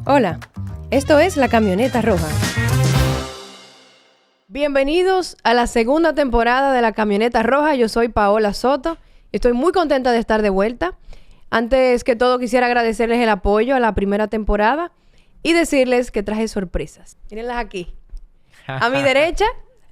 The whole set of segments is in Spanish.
Hola, esto es La Camioneta Roja. Bienvenidos a la segunda temporada de La Camioneta Roja. Yo soy Paola Soto. Estoy muy contenta de estar de vuelta. Antes que todo quisiera agradecerles el apoyo a la primera temporada y decirles que traje sorpresas. Mírenlas aquí. A mi derecha,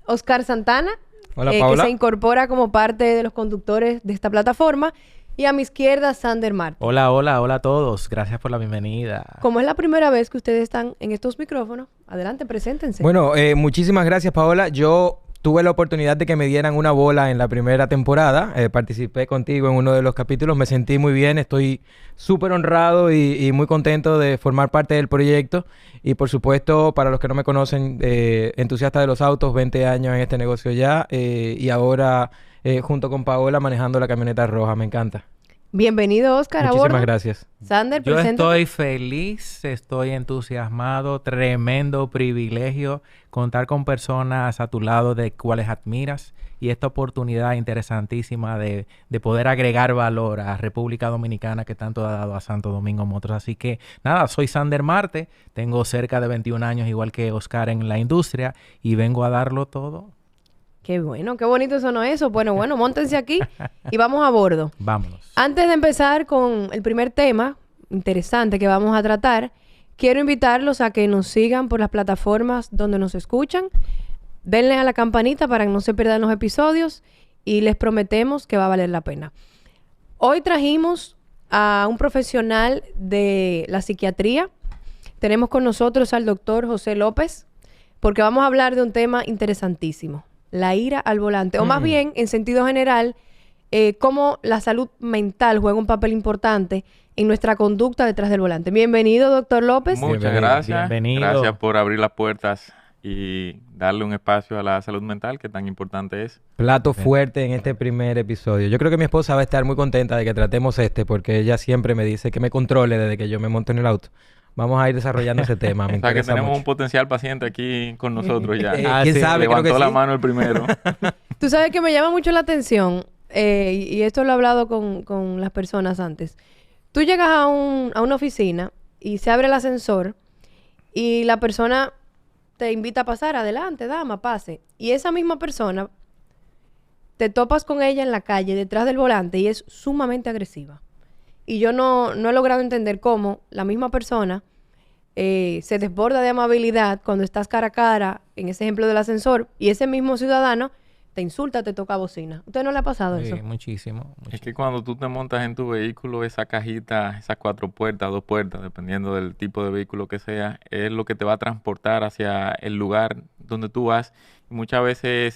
Oscar Santana. Hola, Paola. Que se incorpora como parte de los conductores de esta plataforma. Y a mi izquierda, Sander Martin. Hola a todos. Gracias por la bienvenida. Como es la primera vez que ustedes están en estos micrófonos, adelante, preséntense. Bueno, muchísimas gracias, Paola. Yo tuve la oportunidad de que me dieran una bola en la primera temporada. Participé contigo en uno de los capítulos. Me sentí muy bien. Estoy súper honrado y muy contento de formar parte del proyecto. Y, por supuesto, para los que no me conocen, entusiasta de los autos, 20 años en este negocio ya. Y ahora, junto con Paola, manejando la camioneta roja. Me encanta. Bienvenido, Oscar, a bordo. Muchísimas gracias. Sander, Yo preséntate. estoy feliz, estoy entusiasmado, tremendo privilegio contar con personas a tu lado de cuales admiras y esta oportunidad interesantísima de poder agregar valor a República Dominicana que tanto ha dado a Santo Domingo Motors. Así que nada, soy Sander Marte, tengo cerca de 21 años igual que Oscar en la industria y vengo a darlo todo. Qué bueno, qué bonito sonó eso. Bueno, móntense aquí y vamos a bordo. Vámonos. Antes de empezar con el primer tema interesante que vamos a tratar, quiero invitarlos a que nos sigan por las plataformas donde nos escuchan. Denle a la campanita para que no se pierdan los episodios y les prometemos que va a valer la pena. Hoy trajimos a un profesional de la psiquiatría. Tenemos con nosotros al doctor José López porque vamos a hablar de un tema interesantísimo. La ira al volante, o más bien, en sentido general, cómo la salud mental juega un papel importante en nuestra conducta detrás del volante. Bienvenido, doctor López. Muchas gracias. Bienvenido. Gracias por abrir las puertas y darle un espacio a la salud mental que tan importante es. Plato fuerte en este primer episodio. Yo creo que mi esposa va a estar muy contenta de que tratemos porque ella siempre me dice que me controle desde que yo me monto en el auto. Vamos a ir desarrollando ese tema. Me o sea que interesa tenemos mucho. un potencial paciente aquí con nosotros ya. ¿Quién sabe? Creo Levantó que la sí. mano el primero. Tú sabes que me llama mucho la atención, y esto lo he hablado con las personas antes. Tú llegas a una oficina y se abre el ascensor y la persona te invita a pasar. Adelante, dama, pase. Y esa misma persona, te topas con ella en la calle, detrás del volante, y es sumamente agresiva. Y yo no he logrado entender cómo la misma persona se desborda de amabilidad cuando estás cara a cara, en ese ejemplo del ascensor, y ese mismo ciudadano te insulta, te toca bocina. ¿A usted no le ha pasado eso? Muchísimo. Es que cuando tú te montas en tu vehículo, esa cajita, esas 4 puertas, 2 puertas, dependiendo del tipo de vehículo que sea, es lo que te va a transportar hacia el lugar donde tú vas. Y muchas veces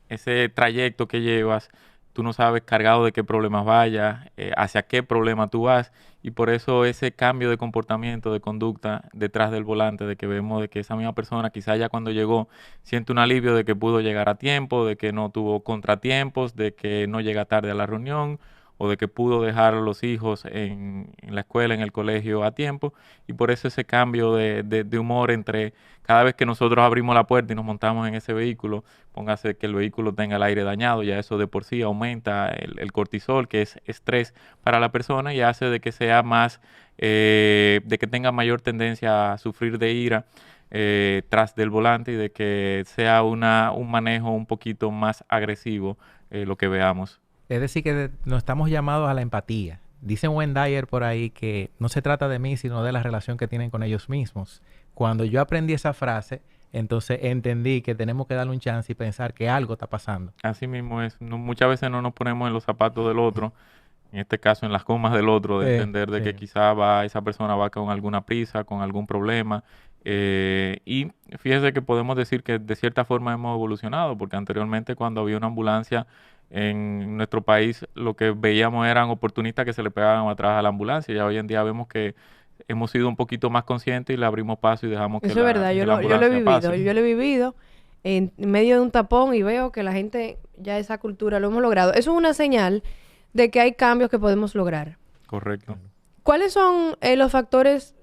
ese trayecto que llevas, tú no sabes cargado de qué problemas vayas, hacia qué problema tú vas. Y por eso ese cambio de comportamiento, de conducta detrás del volante, de que vemos de que esa misma persona quizá ya cuando llegó siente un alivio de que pudo llegar a tiempo, de que no tuvo contratiempos, de que no llega tarde a la reunión o de que pudo dejar a los hijos en la escuela, en el colegio a tiempo. Y por eso ese cambio de humor entre cada vez que nosotros abrimos la puerta y nos montamos en ese vehículo, póngase que el vehículo tenga el aire dañado, ya eso de por sí aumenta el cortisol, que es estrés para la persona, y hace de que sea más, de que tenga mayor tendencia a sufrir de ira tras del volante y de que sea un manejo un poquito más agresivo lo que veamos. Es decir, que no estamos llamados a la empatía. Dice Wayne Dyer por ahí que no se trata de mí, sino de la relación que tienen con ellos mismos. Cuando yo aprendí esa frase, entonces entendí que tenemos que darle un chance y pensar que algo está pasando. Así mismo es. Muchas veces no nos ponemos en los zapatos del otro, en este caso en las gomas del otro, de entender de que quizá esa persona va con alguna prisa, con algún problema. Y fíjese que podemos decir que de cierta forma hemos evolucionado, porque anteriormente cuando había una ambulancia en nuestro país, lo que veíamos eran oportunistas que se le pegaban atrás a la ambulancia. Ya hoy en día vemos que hemos sido un poquito más conscientes y le abrimos paso y dejamos que Eso es verdad, yo lo he vivido en medio de un tapón y veo que la gente, ya esa cultura lo hemos logrado. Eso es una señal de que hay cambios que podemos lograr. Correcto. ¿Cuáles son los factores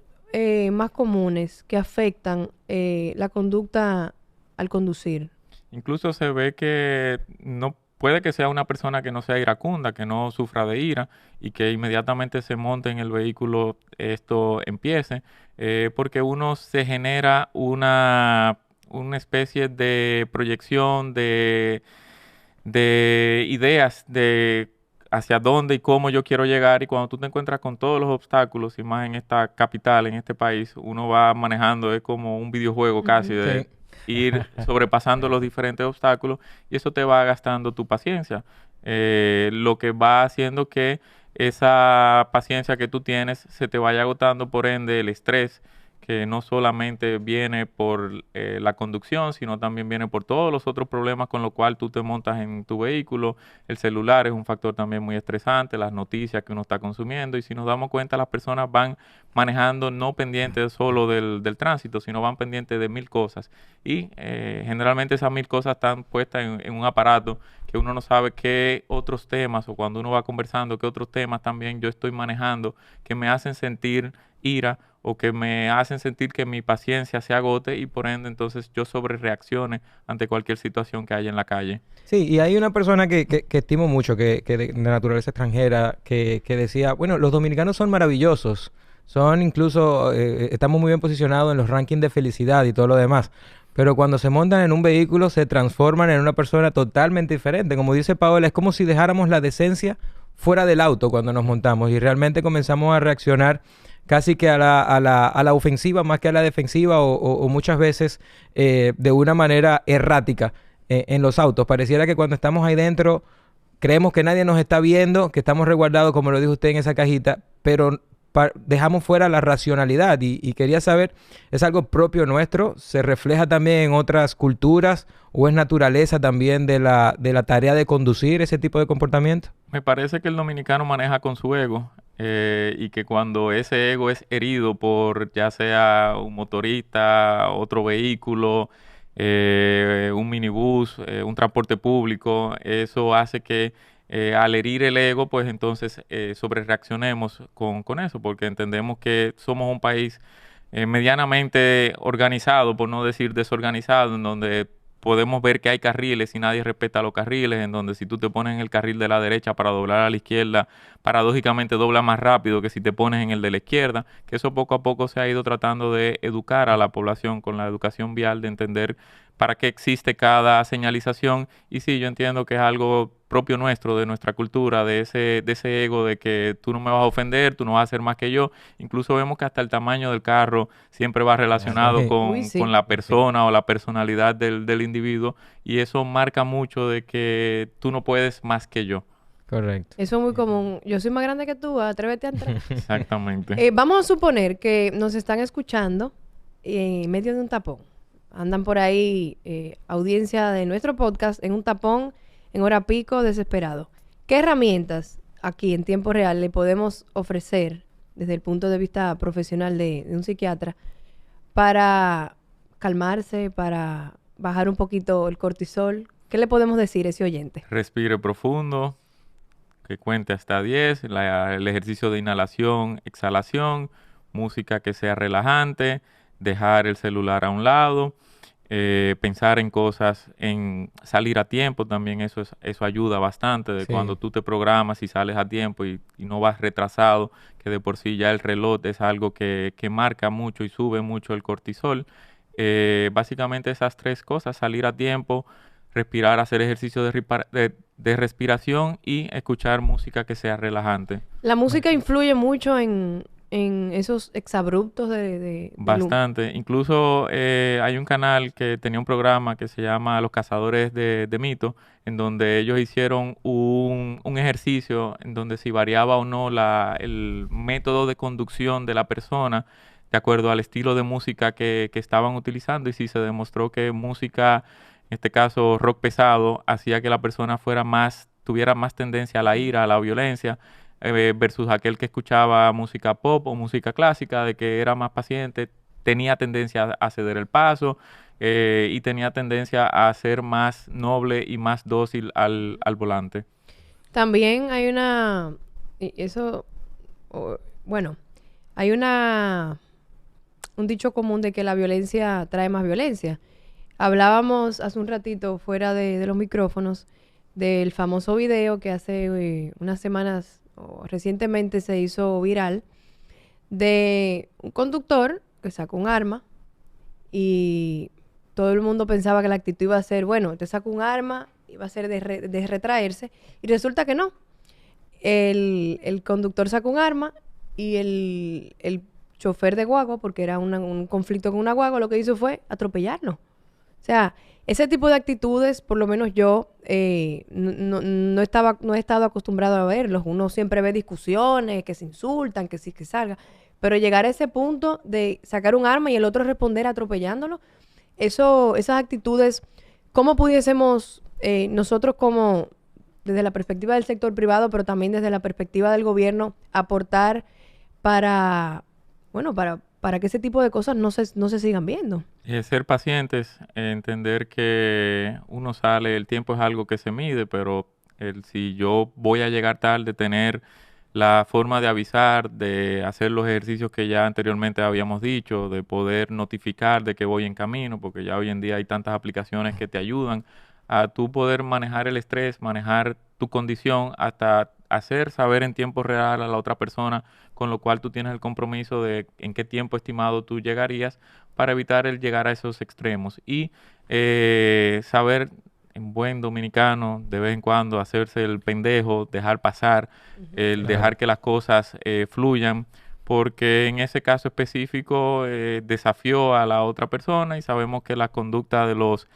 más comunes que afectan la conducta al conducir? Incluso se ve que no puede que sea una persona que no sea iracunda, que no sufra de ira y que inmediatamente se monte en el vehículo, esto empiece, porque uno se genera una especie de proyección de ideas de hacia dónde y cómo yo quiero llegar, y cuando tú te encuentras con todos los obstáculos y más en esta capital, en este país, uno va manejando, es como un videojuego casi de Sí. ir sobrepasando los diferentes obstáculos, y eso te va gastando tu paciencia, lo que va haciendo que esa paciencia que tú tienes se te vaya agotando, por ende el estrés, que no solamente viene por la conducción, sino también viene por todos los otros problemas con los cuales tú te montas en tu vehículo. El celular es un factor también muy estresante, las noticias que uno está consumiendo, y si nos damos cuenta, las personas van manejando no pendientes solo del tránsito, sino van pendientes de 1000 cosas, y generalmente esas 1000 cosas están puestas en un aparato que uno no sabe qué otros temas, o cuando uno va conversando, qué otros temas también yo estoy manejando que me hacen sentir ira, o que me hacen sentir que mi paciencia se agote, y por ende entonces yo sobrereaccione ante cualquier situación que haya en la calle. Sí, y hay una persona que estimo mucho, que de naturaleza extranjera, que decía, bueno, los dominicanos son maravillosos, son incluso, estamos muy bien posicionados en los rankings de felicidad y todo lo demás, pero cuando se montan en un vehículo se transforman en una persona totalmente diferente. Como dice Paola, es como si dejáramos la decencia fuera del auto cuando nos montamos, y realmente comenzamos a reaccionar casi que a la ofensiva más que a la defensiva, o muchas veces de una manera errática en los autos. Pareciera que cuando estamos ahí dentro creemos que nadie nos está viendo, que estamos resguardados, como lo dijo usted, en esa cajita, pero dejamos fuera la racionalidad, y quería saber, ¿es algo propio nuestro? ¿Se refleja también en otras culturas, o es naturaleza también de la tarea de conducir ese tipo de comportamiento? Me parece que el dominicano maneja con su ego, y que cuando ese ego es herido por ya sea un motorista, otro vehículo, un minibús, un transporte público, eso hace que al herir el ego, pues entonces sobrereaccionemos con eso, porque entendemos que somos un país medianamente organizado, por no decir desorganizado, en donde podemos ver que hay carriles y nadie respeta los carriles, en donde si tú te pones en el carril de la derecha para doblar a la izquierda, paradójicamente dobla más rápido que si te pones en el de la izquierda, que eso poco a poco se ha ido tratando de educar a la población con la educación vial, de entender para qué existe cada señalización. Y sí, yo entiendo que es algo propio nuestro, de nuestra cultura, de ese ego de que tú no me vas a ofender, tú no vas a hacer más que yo. Incluso vemos que hasta el tamaño del carro siempre va relacionado Sí. Uy, sí. con la persona o la personalidad del individuo, y eso marca mucho de que tú no puedes más que yo. Correcto. Eso es muy común. Yo soy más grande que tú, atrévete a entrar. Exactamente. Vamos a suponer que nos están escuchando en medio de un tapón. Andan por ahí audiencia de nuestro podcast en un tapón, en hora pico, desesperado. ¿Qué herramientas aquí en tiempo real le podemos ofrecer desde el punto de vista profesional de un psiquiatra para calmarse, para bajar un poquito el cortisol? ¿Qué le podemos decir a ese oyente? Respire profundo, que cuente hasta 10, el ejercicio de inhalación, exhalación, música que sea relajante, dejar el celular a un lado, pensar en cosas, en salir a tiempo también, eso ayuda bastante, de Sí. cuando tú te programas y sales a tiempo y no vas retrasado, que de por sí ya el reloj es algo que marca mucho y sube mucho el cortisol. Básicamente esas tres cosas: salir a tiempo, respirar, hacer ejercicio de respiración y escuchar música que sea relajante. La música influye mucho en esos exabruptos del Bastante. Incluso hay un canal que tenía un programa que se llama Los Cazadores de Mitos, en donde ellos hicieron un ejercicio en donde si variaba o no el método de conducción de la persona de acuerdo al estilo de música que estaban utilizando, y sí se demostró que música, en este caso rock pesado, hacía que la persona tuviera más tendencia a la ira, a la violencia, versus aquel que escuchaba música pop o música clásica, de que era más paciente, tenía tendencia a ceder el paso, y tenía tendencia a ser más noble y más dócil al volante. También hay una... bueno, hay un dicho común de que la violencia trae más violencia. Hablábamos hace un ratito fuera de los micrófonos del famoso video que hace unas semanas o recientemente se hizo viral de un conductor que sacó un arma y todo el mundo pensaba que la actitud iba a ser, bueno, te saco un arma, iba a ser de retraerse, y resulta que no. El conductor sacó un arma y el chofer de guagua, porque era un conflicto con una guagua, lo que hizo fue atropellarlo. O sea, ese tipo de actitudes, por lo menos yo, no he estado acostumbrado a verlos. Uno siempre ve discusiones, que se insultan, que sí, que salga. Pero llegar a ese punto de sacar un arma y el otro responder atropellándolo, esas actitudes, ¿cómo pudiésemos nosotros como, desde la perspectiva del sector privado, pero también desde la perspectiva del gobierno, aportar para que ese tipo de cosas no se sigan viendo? Ser pacientes, entender que uno sale, el tiempo es algo que se mide, pero si yo voy a llegar tarde, tener la forma de avisar, de hacer los ejercicios que ya anteriormente habíamos dicho, de poder notificar de que voy en camino, porque ya hoy en día hay tantas aplicaciones que te ayudan a tú poder manejar el estrés, manejar tu condición, hasta hacer saber en tiempo real a la otra persona, con lo cual tú tienes el compromiso de en qué tiempo estimado tú llegarías para evitar el llegar a esos extremos. Y saber, en buen dominicano, de vez en cuando hacerse el pendejo, dejar pasar, el dejar que las cosas fluyan, porque en ese caso específico desafió a la otra persona y sabemos que la conducta de los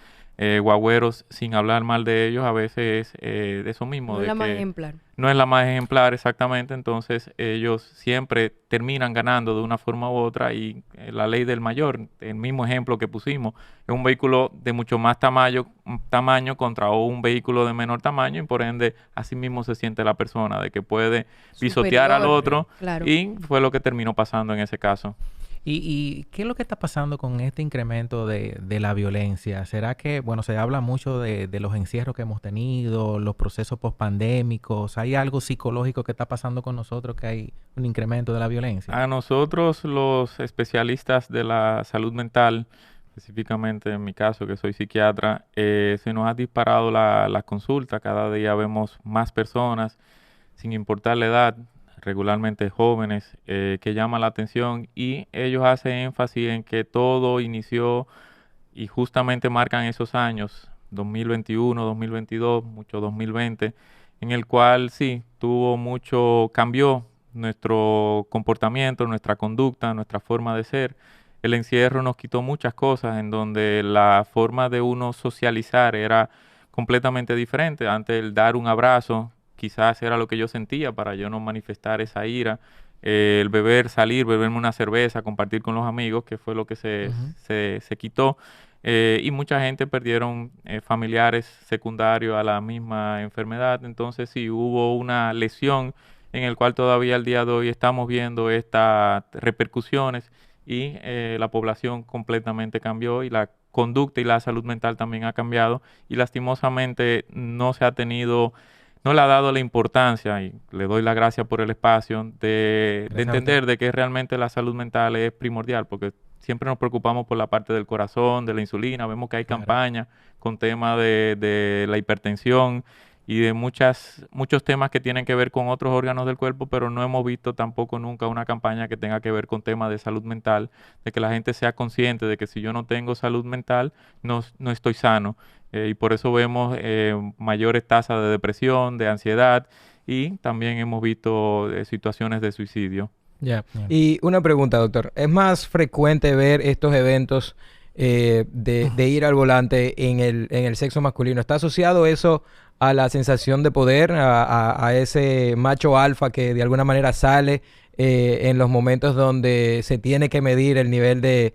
guagüeros, sin hablar mal de ellos, a veces es eso mismo. No de es la más que ejemplar. no es la más ejemplar, exactamente. Entonces ellos siempre terminan ganando de una forma u otra y la ley del mayor, el mismo ejemplo que pusimos, es un vehículo de mucho más tamaño contra un vehículo de menor tamaño y por ende así mismo se siente la persona de que puede pisotear al Superior, otro, claro. y fue lo que terminó pasando en ese caso. ¿Y qué es lo que está pasando con este incremento de la violencia? ¿Será que, bueno, se habla mucho de los encierros que hemos tenido, los procesos pospandémicos? ¿Hay algo psicológico que está pasando con nosotros, que hay un incremento de la violencia? A nosotros, los especialistas de la salud mental, específicamente en mi caso, que soy psiquiatra, se nos ha disparado la consulta. Cada día vemos más personas, sin importar la edad, regularmente jóvenes, que llaman la atención, y ellos hacen énfasis en que todo inició y justamente marcan esos años, 2021, 2022, mucho 2020, en el cual sí, cambió nuestro comportamiento, nuestra conducta, nuestra forma de ser. El encierro nos quitó muchas cosas en donde la forma de uno socializar era completamente diferente. Antes, el dar un abrazo quizás era lo que yo sentía para yo no manifestar esa ira. El salir, beberme una cerveza, compartir con los amigos, que fue lo que Ujú. se quitó. Y mucha gente perdieron familiares secundarios a la misma enfermedad. Entonces sí, hubo una lesión en el cual todavía al día de hoy estamos viendo estas repercusiones, y la población completamente cambió y la conducta y la salud mental también ha cambiado, y lastimosamente no le ha dado la importancia, y le doy la gracia por el espacio, de Gracias a usted. entender de que realmente la salud mental es primordial, porque siempre nos preocupamos por la parte del corazón, de la insulina. Vemos que hay Claro. campañas con temas de la hipertensión y de muchos temas que tienen que ver con otros órganos del cuerpo, pero no hemos visto tampoco nunca una campaña que tenga que ver con temas de salud mental, de que la gente sea consciente de que si yo no tengo salud mental, no estoy sano. Y por eso vemos mayores tasas de depresión, de ansiedad, y también hemos visto situaciones de suicidio. Ya. Bien. Y una pregunta, doctor. ¿Es más frecuente ver estos eventos de ir al volante en el sexo masculino? ¿Está asociado eso a la sensación de poder, a ese macho alfa que de alguna manera sale en los momentos donde se tiene que medir el nivel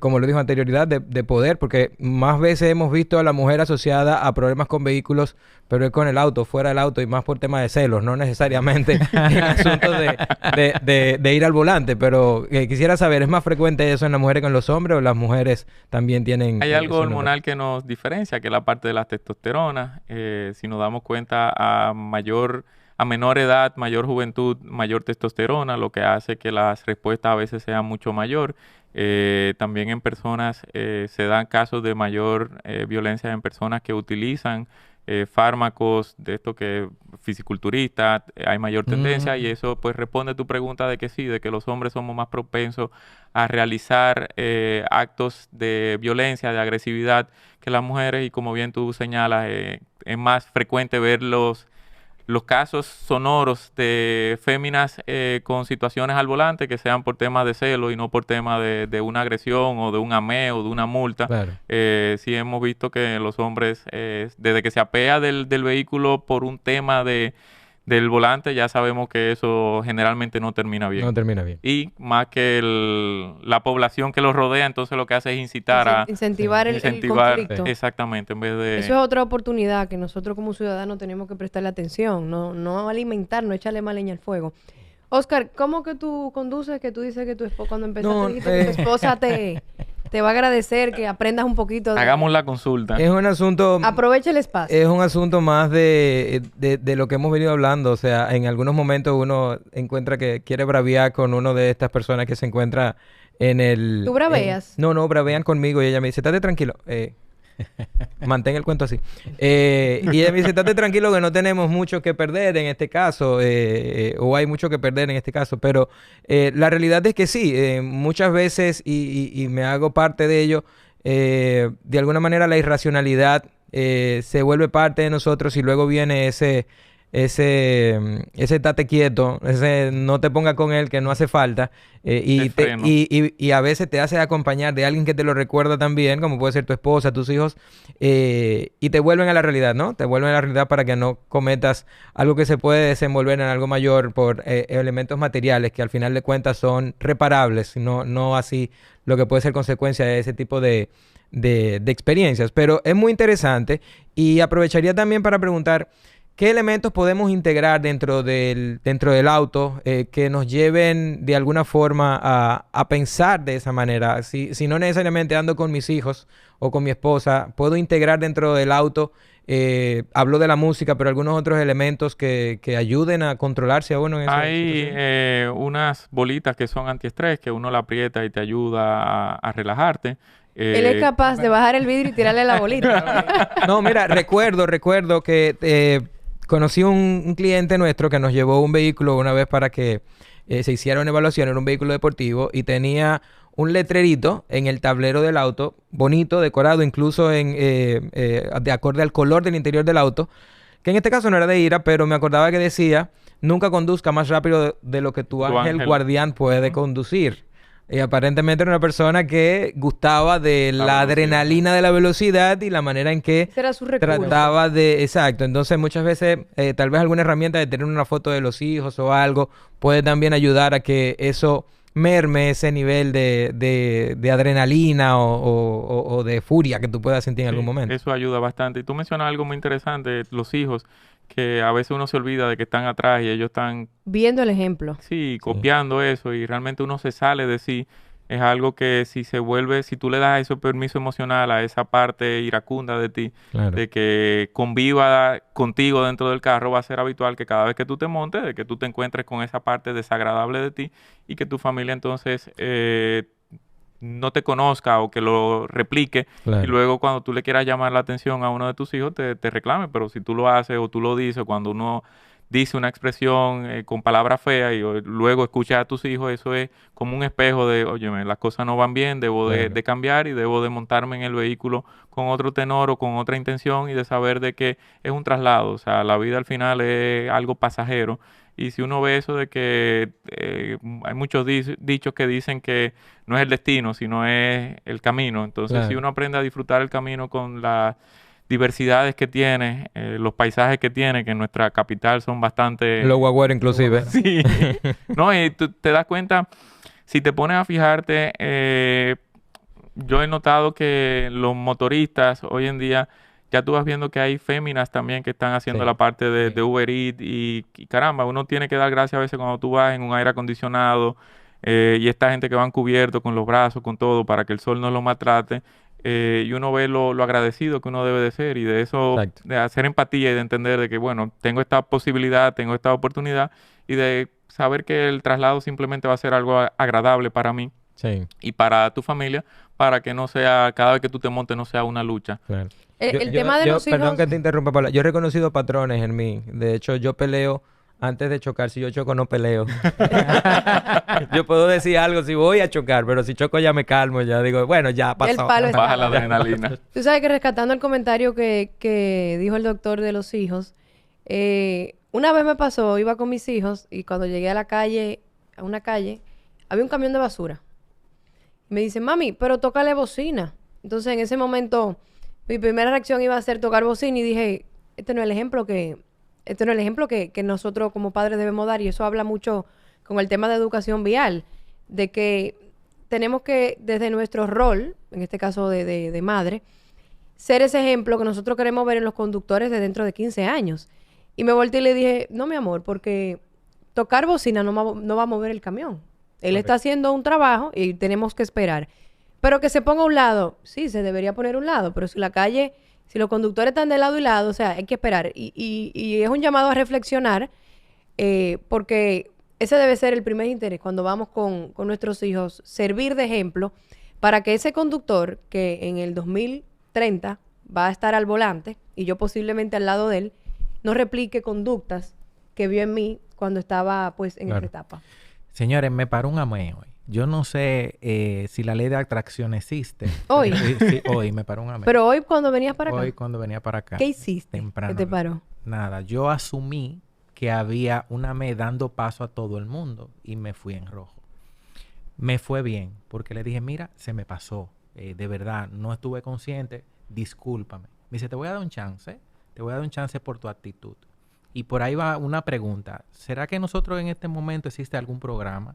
como lo dijo anterioridad, de poder? Porque más veces hemos visto a la mujer asociada a problemas con vehículos, pero es con el auto, fuera del auto, y más por tema de celos, no necesariamente en asuntos de ir al volante. Pero quisiera saber, ¿es más frecuente eso en las mujeres que en los hombres, o las mujeres también tienen... Hay algo eso? hormonal que nos diferencia, que es la parte de la testosterona. Si nos damos cuenta, a menor edad, mayor juventud, mayor testosterona, lo que hace que las respuestas a veces sean mucho mayor. También en personas se dan casos de mayor violencia en personas que utilizan fármacos de esto que fisiculturista, hay mayor tendencia y eso pues responde a tu pregunta de que sí, de que los hombres somos más propensos a realizar actos de violencia, de agresividad que las mujeres y como bien tú señalas, es más frecuente ver los casos sonoros de féminas con situaciones al volante que sean por temas de celo y no por tema de una agresión o de un ameo o de una multa. Claro. Sí hemos visto que los hombres, desde que se apea del vehículo por un tema del volante, ya sabemos que eso generalmente no termina bien. No termina bien. Y más que la población que los rodea, entonces lo que hace es incitar a... Incentivar el conflicto. Exactamente, en vez de... Eso es otra oportunidad que nosotros como ciudadanos tenemos que prestarle atención, no alimentar, no echarle más leña al fuego. Oscar, ¿cómo que tú conduces? Que tú dices que tu esposa, cuando empezaste, dijiste que tu esposa te va a agradecer que aprendas un poquito. Hagamos la consulta. Es un asunto... Aprovecha el espacio. Es un asunto más de lo que hemos venido hablando. O sea, en algunos momentos uno encuentra que quiere braviar con uno de estas personas que se encuentra en el... ¿Tú braveas? No, bravean conmigo y ella me dice, estate tranquilo. Mantén el cuento así. Y ella me dice, estate tranquilo que no tenemos mucho que perder en este caso, o hay mucho que perder en este caso, pero la realidad es que sí, muchas veces, y me hago parte de ello, de alguna manera la irracionalidad se vuelve parte de nosotros y luego viene ese estate quieto, ese no te ponga con él que no hace falta, y a veces te hace acompañar de alguien que te lo recuerda también, como puede ser tu esposa, tus hijos, y te vuelven a la realidad, ¿no? Te vuelven a la realidad para que no cometas algo que se puede desenvolver en algo mayor por elementos materiales que al final de cuentas son reparables, no así lo que puede ser consecuencia de ese tipo de experiencias. Pero es muy interesante y aprovecharía también para preguntar ¿qué elementos podemos integrar dentro del auto que nos lleven de alguna forma a pensar de esa manera? Si no necesariamente ando con mis hijos o con mi esposa, puedo integrar dentro del auto, hablo de la música, pero algunos otros elementos que ayuden a controlarse a uno en esa situación. Hay unas bolitas que son antiestrés, que uno la aprieta y te ayuda a relajarte. Él es capaz de bajar el vidrio y tirarle la bolita. No, mira, recuerdo que... conocí un cliente nuestro que nos llevó un vehículo una vez para que se hiciera una evaluación. Era un vehículo deportivo y tenía un letrerito en el tablero del auto, bonito, decorado, incluso de acorde al color del interior del auto, que en este caso no era de ira, pero me acordaba que decía, nunca conduzca más rápido de lo que tu ángel guardián puede conducir. Y aparentemente era una persona que gustaba de la adrenalina de la velocidad y la manera en que era su recurso. Trataba de... Exacto. Entonces, muchas veces, tal vez alguna herramienta de tener una foto de los hijos o algo puede también ayudar a que eso merme ese nivel de adrenalina o de furia que tú puedas sentir en algún momento. Eso ayuda bastante. Y tú mencionas algo muy interesante, los hijos, que a veces uno se olvida de que están atrás y ellos están... viendo el ejemplo. Sí, copiando eso y realmente uno se sale de sí. Es algo que si tú le das ese permiso emocional a esa parte iracunda de ti, claro, de que conviva contigo dentro del carro, va a ser habitual que cada vez que tú te montes, de que tú te encuentres con esa parte desagradable de ti y que tu familia entonces no te conozca o que lo replique, claro, y luego cuando tú le quieras llamar la atención a uno de tus hijos te reclame, pero si tú lo haces o tú lo dices, cuando uno dice una expresión con palabras feas y luego escuchas a tus hijos, eso es como un espejo de, oye, las cosas no van bien, debo de cambiar y debo de montarme en el vehículo con otro tenor o con otra intención y de saber de que es un traslado, o sea, la vida al final es algo pasajero. Y si uno ve eso de que hay muchos dichos que dicen que no es el destino, sino es el camino. Entonces, claro, si uno aprende a disfrutar el camino con las diversidades que tiene, los paisajes que tiene, que en nuestra capital son bastante... Los guagüeros inclusive. Sí. No, y tú te das cuenta, si te pones a fijarte, yo he notado que los motoristas hoy en día... Ya tú vas viendo que hay féminas también que están haciendo la parte de Uber Eats y caramba, uno tiene que dar gracias a veces cuando tú vas en un aire acondicionado y esta gente que van cubierto con los brazos, con todo, para que el sol no lo maltrate y uno ve lo agradecido que uno debe de ser y de eso, exacto, de hacer empatía y de entender de que, bueno, tengo esta posibilidad, tengo esta oportunidad y de saber que el traslado simplemente va a ser algo agradable para mí. Sí. Y para tu familia, para que no sea, cada vez que tú te montes, no sea una lucha. Claro. El tema de los hijos... Perdón que te interrumpa, Paula. Yo he reconocido patrones en mí. De hecho, yo peleo antes de chocar. Si yo choco, no peleo. Yo puedo decir algo si voy a chocar, pero si choco ya me calmo. Ya digo, bueno, ya pasó. El palo está... Baja la adrenalina. Tú sabes que rescatando el comentario que dijo el doctor de los hijos, una vez me pasó, iba con mis hijos y cuando llegué a una calle, había un camión de basura. Me dice, mami, pero tócale bocina. Entonces, en ese momento, mi primera reacción iba a ser tocar bocina y dije, este no es el ejemplo que nosotros como padres debemos dar. Y eso habla mucho con el tema de educación vial, de que tenemos que, desde nuestro rol, en este caso de madre, ser ese ejemplo que nosotros queremos ver en los conductores de dentro de 15 años. Y me volteé y le dije, no, mi amor, porque tocar bocina no va a mover el camión. Él está haciendo un trabajo y tenemos que esperar. Pero que se ponga a un lado, sí, se debería poner a un lado, pero si los conductores están de lado y lado, o sea, hay que esperar. Y es un llamado a reflexionar, porque ese debe ser el primer interés cuando vamos con nuestros hijos, servir de ejemplo para que ese conductor que en el 2030 va a estar al volante y yo posiblemente al lado de él, no replique conductas que vio en mí cuando estaba pues en esa etapa. Señores, me paró un amén hoy. Yo no sé si la ley de atracción existe. ¿Hoy? Sí, hoy me paró un amén. Pero hoy cuando venías para acá. Hoy cuando venía para acá. ¿Qué hiciste? Temprano. ¿Qué te paró? Nada. Yo asumí que había una AME dando paso a todo el mundo y me fui en rojo. Me fue bien porque le dije, mira, se me pasó. De verdad, no estuve consciente. Discúlpame. Me dice, te voy a dar un chance. Te voy a dar un chance por tu actitud. Y por ahí va una pregunta. ¿Será que nosotros en este momento existe algún programa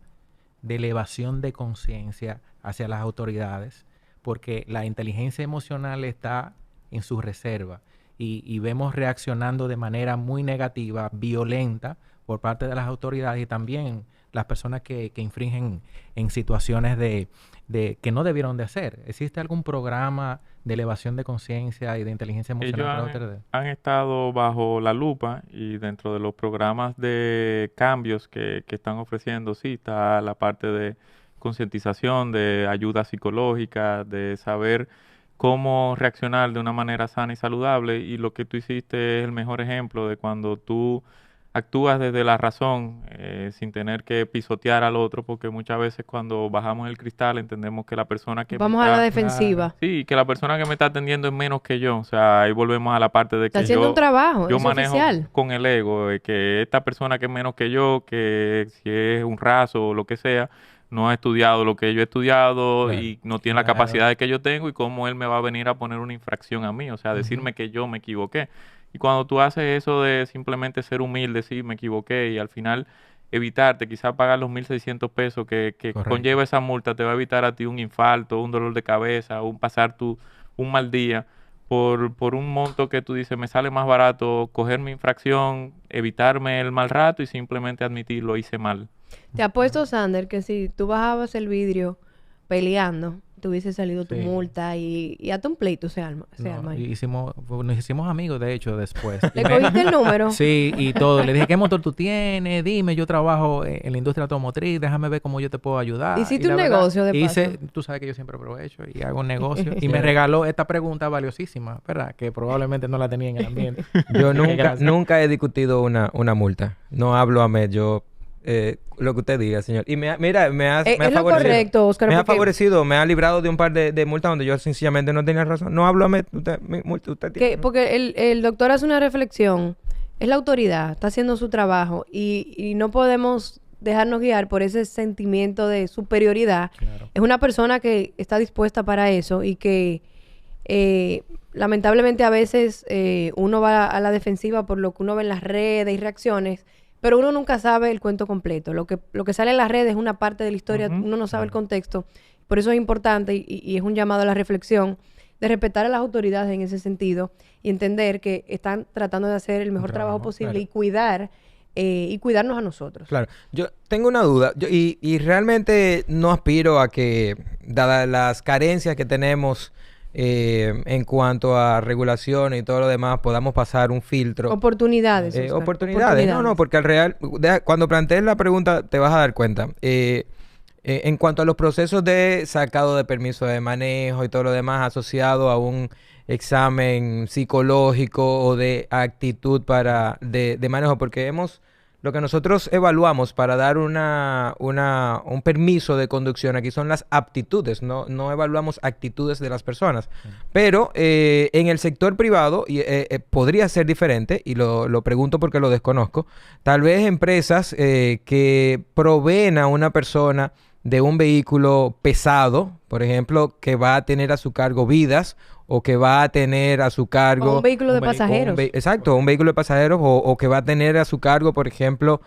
de elevación de conciencia hacia las autoridades? Porque la inteligencia emocional está en su reserva y vemos reaccionando de manera muy negativa, violenta por parte de las autoridades y también las personas que infringen en situaciones de que no debieron de hacer. ¿Existe algún programa de elevación de conciencia y de inteligencia emocional para las autoridades? Han estado bajo la lupa y dentro de los programas de cambios que están ofreciendo, sí, está la parte de concientización, de ayuda psicológica, de saber cómo reaccionar de una manera sana y saludable. Y lo que tú hiciste es el mejor ejemplo de cuando tú actúas desde la razón, sin tener que pisotear al otro, porque muchas veces cuando bajamos el cristal entendemos que la persona que vamos a la defensiva. Sí, que la persona que me está atendiendo es menos que yo. O sea, ahí volvemos a la parte de que está haciendo un trabajo, yo es manejo oficial. Con el ego, que esta persona que es menos que yo, que si es un raso o lo que sea, no ha estudiado lo que yo he estudiado y no tiene la capacidad que yo tengo y cómo él me va a venir a poner una infracción a mí, o sea, decirme que yo me equivoqué. Y cuando tú haces eso de simplemente ser humilde, sí, me equivoqué y al final evitarte, quizás pagar los 1,600 pesos que conlleva esa multa, te va a evitar a ti un infarto, un dolor de cabeza, pasar un mal día por un monto que tú dices, me sale más barato coger mi infracción, evitarme el mal rato y simplemente admitir lo hice mal. Te apuesto, Sander, que si tú bajabas el vidrio peleando, te hubiese salido tu multa y hasta un pleito se arma. Nos hicimos amigos, de hecho, después. ¿Le cogiste el número? Sí, y todo. Le dije, ¿qué motor tú tienes? Dime, yo trabajo en la industria automotriz, déjame ver cómo yo te puedo ayudar. ¿Hiciste un negocio de paso? Tú sabes que yo siempre aprovecho y hago un negocio. Y me regaló esta pregunta valiosísima, ¿verdad? Que probablemente no la tenía en el ambiente. Yo nunca he discutido una multa. No hablo a medio. Lo que usted diga, señor. Y me ha favorecido. Correcto, Oscar. Me ha favorecido, me ha librado de un par de multas donde yo sencillamente no tenía razón. No hablo a usted tiene. Porque el doctor hace una reflexión. Es la autoridad, está haciendo su trabajo y no podemos dejarnos guiar por ese sentimiento de superioridad. Claro. Es una persona que está dispuesta para eso y que lamentablemente a veces uno va a la defensiva por lo que uno ve en las redes y reacciones. Pero uno nunca sabe el cuento completo. Lo que sale en las redes es una parte de la historia. Uno no sabe el contexto. Por eso es importante y es un llamado a la reflexión de respetar a las autoridades en ese sentido y entender que están tratando de hacer el mejor trabajo posible y cuidarnos a nosotros. Claro. Yo tengo una duda. Y realmente no aspiro a que, dadas las carencias que tenemos en cuanto a regulación y todo lo demás, podamos pasar un filtro. Oportunidades. Oportunidades. No, porque al real, cuando plantees la pregunta te vas a dar cuenta. En cuanto a los procesos de sacado de permiso de manejo y todo lo demás asociado a un examen psicológico o de actitud de manejo, porque lo que nosotros evaluamos para dar un permiso de conducción aquí son las aptitudes, no evaluamos actitudes de las personas. Pero en el sector privado podría ser diferente, y lo pregunto porque lo desconozco. Tal vez empresas que proveen a una persona de un vehículo pesado, por ejemplo, que va a tener a su cargo vidas, o que va a tener a su cargo... O un vehículo de pasajeros. Exacto, un vehículo de pasajeros, o que va a tener a su cargo, por ejemplo,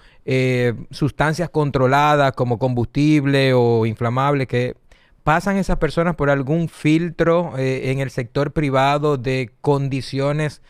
sustancias controladas como combustible o inflamable, que pasan esas personas por algún filtro en el sector privado de condiciones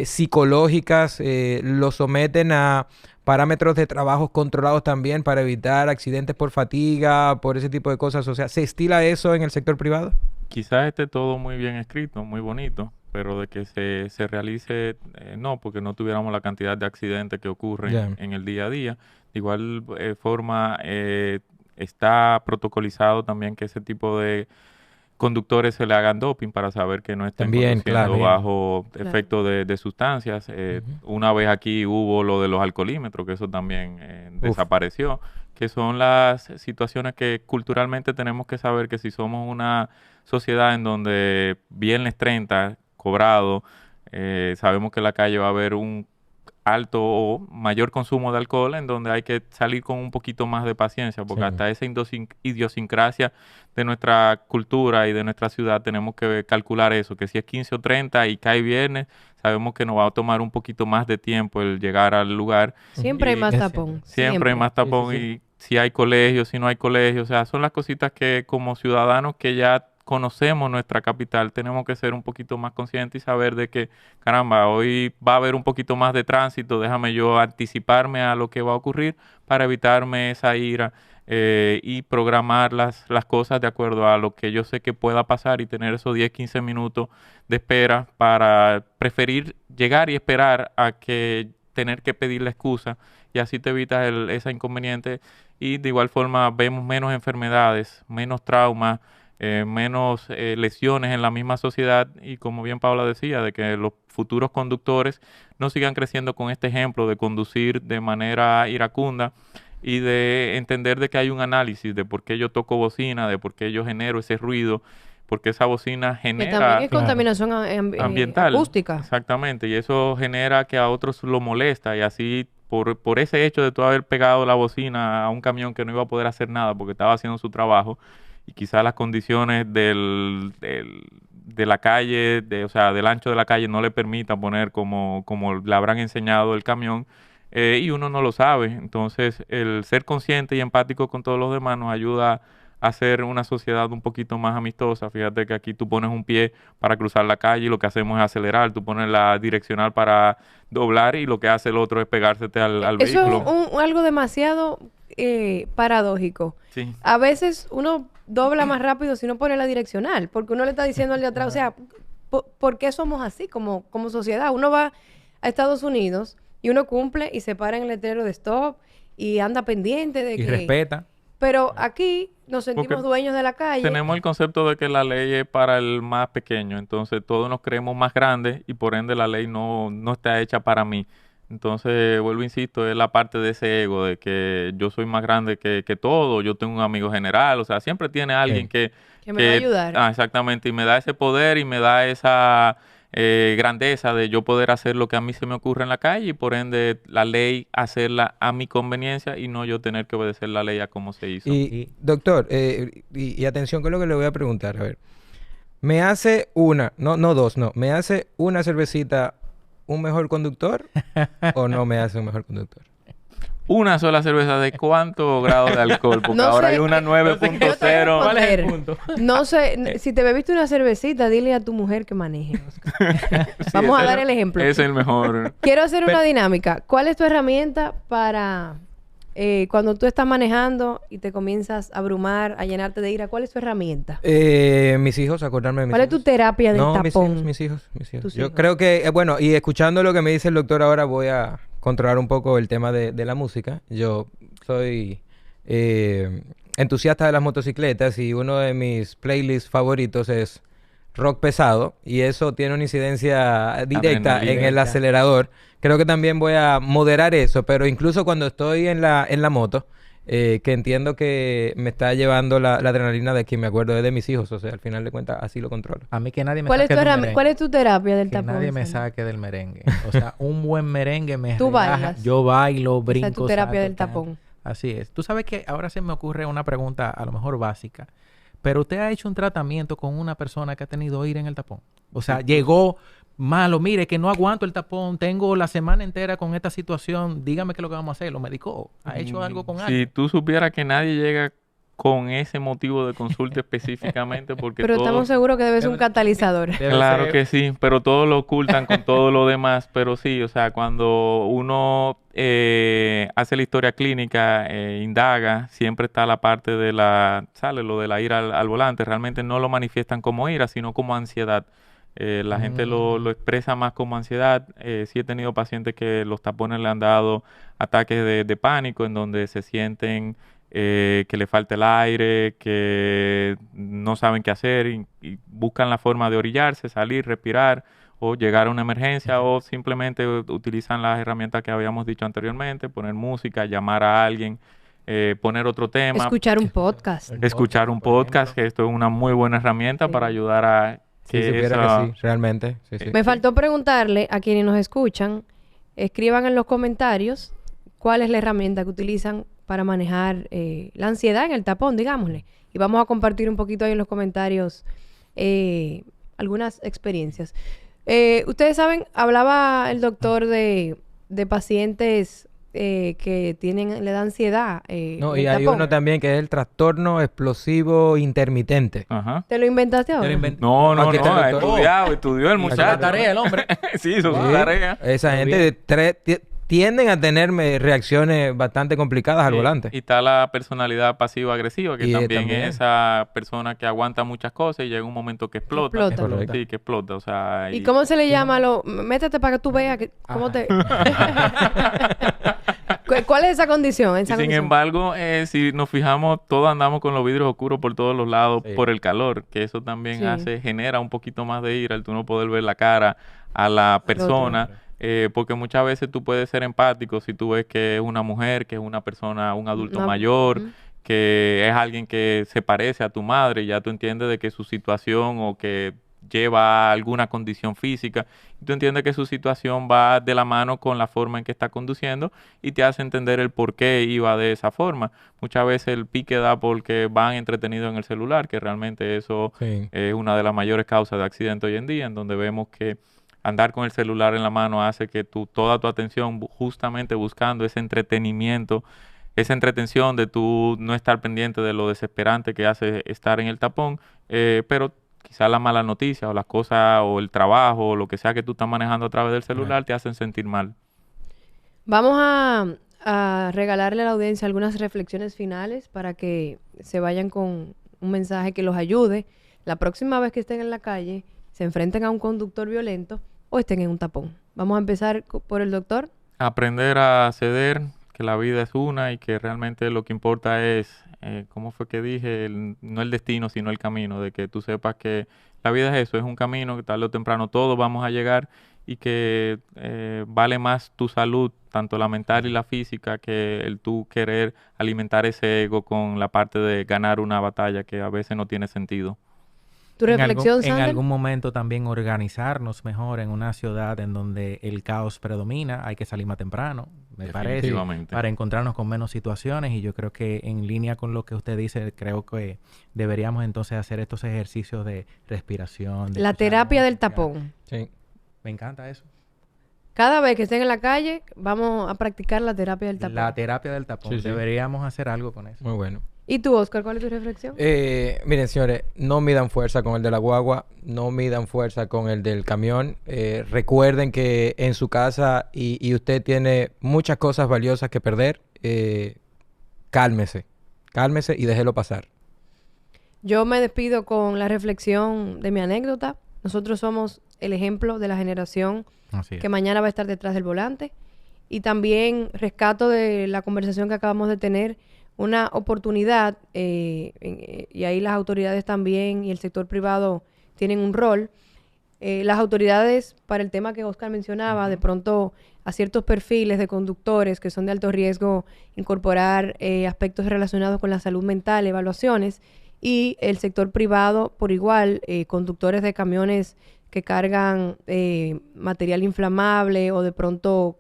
psicológicas, lo someten a parámetros de trabajos controlados también para evitar accidentes por fatiga, por ese tipo de cosas. O sea, ¿se estila eso en el sector privado? Quizás esté todo muy bien escrito, muy bonito, pero de que se realice, no, porque no tuviéramos la cantidad de accidentes que ocurren en el día a día. De igual forma, está protocolizado también que ese tipo de conductores se le hagan doping para saber que no estén conduciendo bajo efecto de sustancias. Una vez aquí hubo lo de los alcoholímetros, que eso también desapareció, que son las situaciones que culturalmente tenemos que saber que si somos una sociedad en donde viernes 30 cobrado, sabemos que en la calle va a haber un alto o mayor consumo de alcohol, en donde hay que salir con un poquito más de paciencia, porque hasta esa idiosincrasia de nuestra cultura y de nuestra ciudad tenemos que calcular eso, que si es 15 o 30 y cae viernes, sabemos que nos va a tomar un poquito más de tiempo el llegar al lugar. Siempre hay más tapón. Siempre hay más tapón, y si hay colegios, si no hay colegios, o sea, son las cositas que como ciudadanos que ya conocemos nuestra capital, tenemos que ser un poquito más conscientes y saber de que, caramba, hoy va a haber un poquito más de tránsito, déjame yo anticiparme a lo que va a ocurrir para evitarme esa ira y programar las cosas de acuerdo a lo que yo sé que pueda pasar y tener esos 10, 15 minutos de espera para preferir llegar y esperar a que tener que pedir la excusa, y así te evitas ese inconveniente, y de igual forma vemos menos enfermedades, menos traumas, menos lesiones en la misma sociedad, y como bien Paula decía, de que los futuros conductores no sigan creciendo con este ejemplo de conducir de manera iracunda, y de entender de que hay un análisis de por qué yo toco bocina, de por qué yo genero ese ruido, porque esa bocina genera... Que también es contaminación ambiental. Acústica. Exactamente, y eso genera que a otros lo molesta, y así por ese hecho de tú haber pegado la bocina a un camión que no iba a poder hacer nada porque estaba haciendo su trabajo, y quizás las condiciones de la calle, o sea, del ancho de la calle no le permita poner como le habrán enseñado el camión, y uno no lo sabe. Entonces, el ser consciente y empático con todos los demás nos ayuda a hacer una sociedad un poquito más amistosa. Fíjate que aquí tú pones un pie para cruzar la calle y lo que hacemos es acelerar, tú pones la direccional para doblar y lo que hace el otro es pegársete al vehículo. Eso es algo demasiado paradójico. Sí. A veces uno dobla más rápido si no pone la direccional, porque uno le está diciendo al de atrás, o sea, ¿por qué somos así como sociedad? Uno va a Estados Unidos y uno cumple y se para en el letrero de stop y anda pendiente de que... Y respeta. Pero aquí nos sentimos dueños de la calle. Tenemos el concepto de que la ley es para el más pequeño, entonces todos nos creemos más grandes y por ende la ley no está hecha para mí. Entonces, vuelvo, insisto, es la parte de ese ego, de que yo soy más grande que todo, yo tengo un amigo general, o sea, siempre tiene alguien que me va a ayudar. Exactamente, y me da ese poder y me da esa grandeza de yo poder hacer lo que a mí se me ocurre en la calle, y por ende la ley hacerla a mi conveniencia y no yo tener que obedecer la ley a cómo se hizo. Y doctor, y atención con lo que le voy a preguntar, a ver, ¿me hace me hace una cervecita un mejor conductor o no me hace un mejor conductor? Una sola cerveza, ¿de cuánto grado de alcohol? Porque ahora hay una 9.0. ¿Cuál es el punto? No sé, si te bebiste una cervecita, dile a tu mujer que maneje. Vamos a dar el ejemplo. Es el mejor. Quiero hacer una dinámica. ¿Cuál es tu herramienta para cuando tú estás manejando y te comienzas a abrumar, a llenarte de ira? ¿Cuál es tu herramienta? Mis hijos, acordarme de mis hijos. ¿Cuál es tu terapia del tapón? No, mis hijos. Yo creo que, bueno, y escuchando lo que me dice el doctor ahora, voy a controlar un poco el tema de la música. Yo soy entusiasta de las motocicletas y uno de mis playlists favoritos es rock pesado y eso tiene una incidencia directa en el acelerador. Creo que también voy a moderar eso, pero incluso cuando estoy en la moto, que entiendo que me está llevando la adrenalina de quien me acuerdo de mis hijos, o sea, al final de cuentas así lo controlo. A mí que nadie me ¿Cuál saque es tu del merengue. ¿Cuál es tu terapia del Que tapón? nadie me Sandra? saque del merengue. O sea, un buen merengue me Tú relaja. bailas. Yo bailo, brinco, Esa es tu terapia salto, del canto. tapón. Así es. Tú sabes que ahora se me ocurre una pregunta a lo mejor básica. Pero usted ha hecho un tratamiento con una persona que ha tenido ir en el tapón. O sea, llegó malo, mire que no aguanto el tapón, tengo la semana entera con esta situación, dígame qué es lo que vamos a hacer. ¿Lo medicó? ¿Ha hecho algo con Si alguien? tú supieras que nadie llega con ese motivo de consulta específicamente porque Pero todos... estamos seguros que debe ser un catalizador. Debe Claro ser- que sí, pero todo lo ocultan con todo lo demás. Pero sí, o sea, cuando uno hace la historia clínica, indaga, siempre está la parte de sale lo de la ira al volante. Realmente no lo manifiestan como ira, sino como ansiedad. La gente lo expresa más como ansiedad. Sí he tenido pacientes que los tapones le han dado ataques de pánico en donde se sienten que le falta el aire, que no saben qué hacer y buscan la forma de orillarse, salir, respirar o llegar a una emergencia o simplemente utilizan las herramientas que habíamos dicho anteriormente, poner música, llamar a alguien, poner otro tema, Escuchar un podcast. escuchar un podcast, que esto es una muy buena herramienta Sí. para ayudar a Si que supiera esa... que sí, realmente. Sí, sí. Me faltó preguntarle a quienes nos escuchan, escriban en los comentarios cuál es la herramienta que utilizan para manejar la ansiedad en el tapón, digámosle. Y vamos a compartir un poquito ahí en los comentarios algunas experiencias. Ustedes saben, hablaba el doctor de pacientes que le da ansiedad. No, en y el hay tapón. uno también que es el trastorno explosivo intermitente. Ajá. ¿Te lo inventaste ahora? No, Aquí está el ha doctor. estudió el Hizo muchacho. la tarea el hombre. Sí, hizo su Sí. tarea. Esa Muy gente tienden a tener reacciones bastante complicadas al Sí, volante. Y está la personalidad pasivo-agresiva, que Y, también también. es esa persona que aguanta muchas cosas y llega un momento que explota. Explota. Es correcto. Sí, que explota. O sea, ¿Y cómo se le llama? Métete para que tú veas cómo te... ¿Cuál es esa condición? y sin embargo, si nos fijamos, todos andamos con los vidrios oscuros por todos los lados Sí. por el calor, que eso también Sí. genera un poquito más de ira, el tú no poder ver la cara a la persona. Porque muchas veces tú puedes ser empático si tú ves que es una mujer, que es una persona, un adulto mayor, Ujú. que es alguien que se parece a tu madre, y ya tú entiendes de que su situación o que lleva alguna condición física, y tú entiendes que su situación va de la mano con la forma en que está conduciendo y te hace entender el por qué iba de esa forma. Muchas veces el pique da porque van entretenidos en el celular, que realmente eso Sí. es una de las mayores causas de accidente hoy en día, en donde vemos que andar con el celular en la mano hace que toda tu atención justamente buscando ese entretenimiento, esa entretención de tú no estar pendiente de lo desesperante que hace estar en el tapón, pero quizás las malas noticias o las cosas o el trabajo o lo que sea que tú estás manejando a través del celular te hacen sentir mal. Vamos a regalarle a la audiencia algunas reflexiones finales para que se vayan con un mensaje que los ayude. La próxima vez que estén en la calle, se enfrenten a un conductor violento o estén en un tapón. Vamos a empezar por el doctor. Aprender a ceder, que la vida es una y que realmente lo que importa es, ¿cómo fue que dije? No el destino, sino el camino, de que tú sepas que la vida es eso, es un camino que tarde o temprano todos vamos a llegar y que vale más tu salud, tanto la mental y la física, que el tú querer alimentar ese ego con la parte de ganar una batalla que a veces no tiene sentido. ¿Tu reflexión, en Sander? algún momento también organizarnos mejor en una ciudad en donde el caos predomina. Hay que salir más temprano, me parece, Definitivamente. para encontrarnos con menos situaciones. Y yo creo que en línea con lo que usted dice, creo que deberíamos entonces hacer estos ejercicios de respiración. de La escuchar terapia del música. tapón. Sí. Me encanta eso. Cada vez que estén en la calle, vamos a practicar la terapia del tapón. La terapia del tapón. Sí, sí. Deberíamos hacer algo con eso. Muy bueno. ¿Y tú, Oscar, cuál es tu reflexión? Miren, señores, no midan fuerza con el de la guagua, no midan fuerza con el del camión. Recuerden que en su casa y usted tiene muchas cosas valiosas que perder. Cálmese y déjelo pasar. Yo me despido con la reflexión de mi anécdota. Nosotros somos el ejemplo de la generación Así es. que mañana va a estar detrás del volante. Y también rescato de la conversación que acabamos de tener una oportunidad, y ahí las autoridades también y el sector privado tienen un rol. Las autoridades, para el tema que Oscar mencionaba, de pronto a ciertos perfiles de conductores que son de alto riesgo, incorporar aspectos relacionados con la salud mental, evaluaciones, y el sector privado por igual, conductores de camiones que cargan material inflamable o de pronto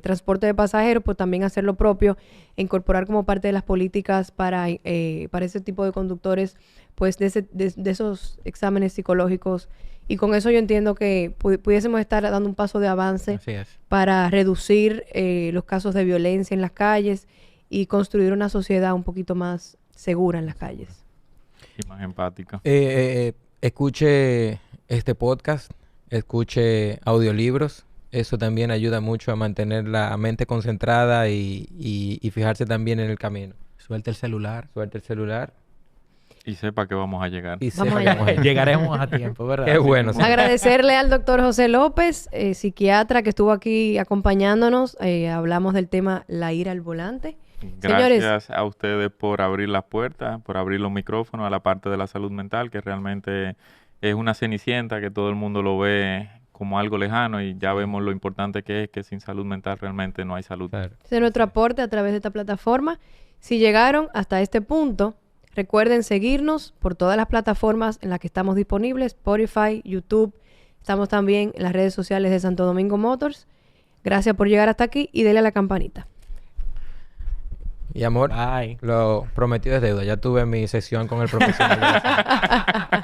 transporte de pasajeros, pues también hacer lo propio, incorporar como parte de las políticas para ese tipo de conductores, pues de esos exámenes psicológicos. Y con eso yo entiendo que pudiésemos estar dando un paso de avance Así es. para reducir los casos de violencia en las calles y construir una sociedad un poquito más segura en las calles. Y más empática. Escuche este podcast, escuche audiolibros. Eso también ayuda mucho a mantener la mente concentrada y fijarse también en el camino. Suelta el celular. Suelta el celular. Y sepa que vamos a llegar. Y Vamos sepa a que vamos a llegar. Llegaremos a tiempo, ¿verdad? Qué bueno. Sí. Agradecerle al doctor José López, psiquiatra que estuvo aquí acompañándonos. Hablamos del tema la ira al volante. Gracias Señores, a ustedes por abrir las puertas, por abrir los micrófonos a la parte de la salud mental, que realmente es una cenicienta que todo el mundo lo ve como algo lejano y ya vemos lo importante que es que sin salud mental realmente no hay salud. Claro. ese es nuestro aporte a través de esta plataforma. Si llegaron hasta este punto, recuerden seguirnos por todas las plataformas en las que estamos disponibles, Spotify, YouTube. Estamos también en las redes sociales de Santo Domingo Motors. Gracias por llegar hasta aquí y denle a la campanita. Y amor, Bye. lo prometido es deuda. Ya tuve mi sesión con el profesional de la salud.